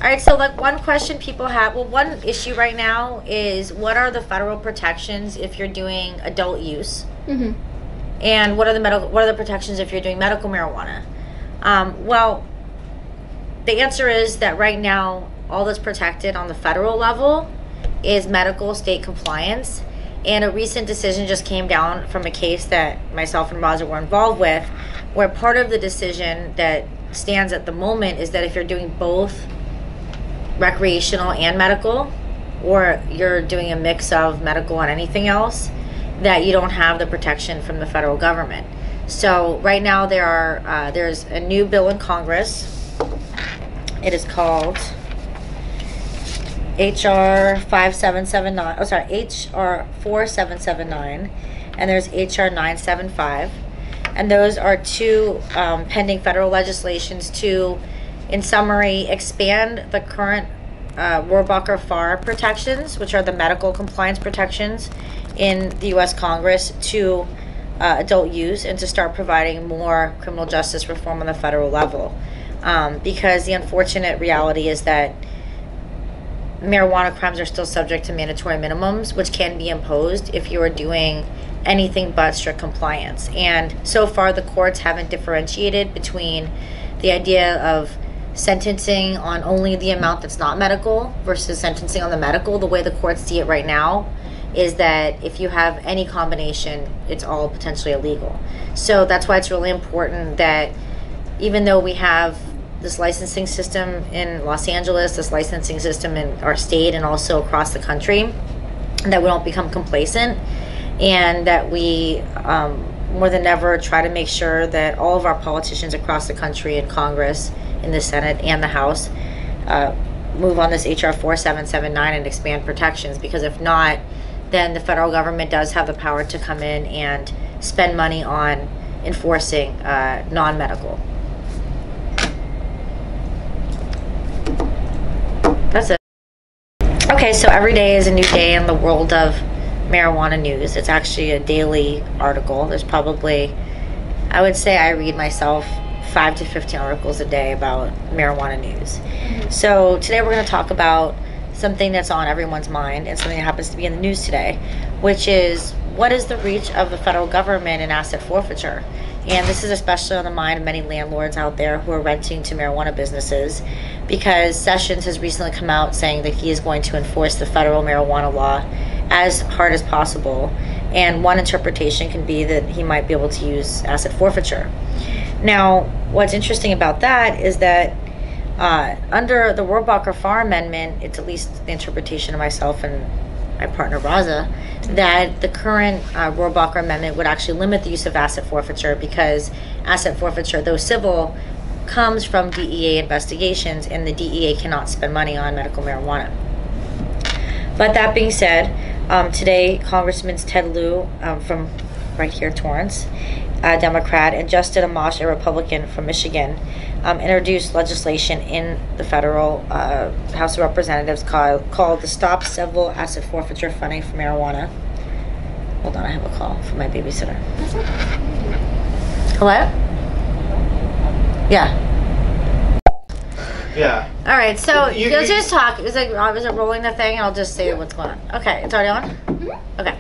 All right, so like one question people have, well, one issue right now is what are the federal protections if you're doing adult use, and what are the protections if you're doing medical marijuana? Well, the answer is that right now all that's protected on the federal level is medical state compliance, and a recent decision just came down from a case that myself and Rosa were involved with, where part of the decision that stands at the moment is that if you're doing both recreational and medical, or you're doing a mix of medical and anything else, that you don't have the protection from the federal government. So right now there's a new bill in Congress. It is called HR 5779. Oh, sorry, HR 4779, and there's HR 975, and those are two pending federal legislations to, in summary, expand the current Rohrabacher-Farr protections, which are the medical compliance protections in the U.S. Congress, to adult use, and to start providing more criminal justice reform on the federal level. Because the unfortunate reality is that marijuana crimes are still subject to mandatory minimums, which can be imposed if you are doing anything but strict compliance. And so far, the courts haven't differentiated between the idea of sentencing on only the amount that's not medical versus sentencing on the medical. The way the courts see it right now is that if you have any combination, it's all potentially illegal. So that's why it's really important that even though we have this licensing system in Los Angeles, this licensing system in our state and also across the country, that we don't become complacent, and that we more than ever try to make sure that all of our politicians across the country in Congress, in the Senate and the House, move on this HR 4779 and expand protections, because if not, then the federal government does have the power to come in and spend money on enforcing non-medical. That's it. Okay, so every day is a new day in the world of marijuana news. It's actually a daily article. There's probably, I would say I read myself 5 to 15 articles a day about marijuana news. So today we're going to talk about something that's on everyone's mind and something that happens to be in the news today, which is what is the reach of the federal government in asset forfeiture? And this is especially on the mind of many landlords out there who are renting to marijuana businesses, because Sessions has recently come out saying that he is going to enforce the federal marijuana law as hard as possible. And one interpretation can be that he might be able to use asset forfeiture. Now, what's interesting about that is that under the Rohrabacher-Farr amendment, it's at least the interpretation of myself and my partner Raza, that the current Rohrabacher amendment would actually limit the use of asset forfeiture, because asset forfeiture, though civil, comes from DEA investigations, and the DEA cannot spend money on medical marijuana. But that being said, today Congressman Ted Lieu from right here, Torrance, a Democrat, and Justin Amash, a Republican from Michigan, introduced legislation in the federal House of Representatives called the Stop Civil Asset Forfeiture Funding for Marijuana. Hold on, I have a call from my babysitter. Hello? Yeah. Yeah. All right, so you'll just talk. Is it rolling the thing? I'll just say what's going on. Okay, it's already on? Mm-hmm. Okay.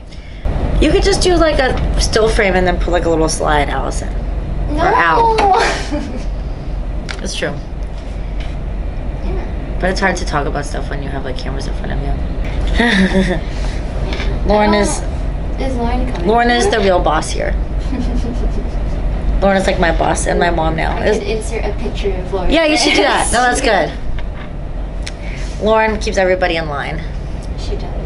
You could just do like a still frame and then put like a little slide, Allison. No. Or out. It's true. Yeah. But it's hard to talk about stuff when you have like cameras in front of you. Lauren is Lauren coming? Lauren is the real boss here. Lauren is like my boss and my mom now. I could insert a picture of Lauren. Yeah, you should do that. No, that's good. Lauren keeps everybody in line. She does.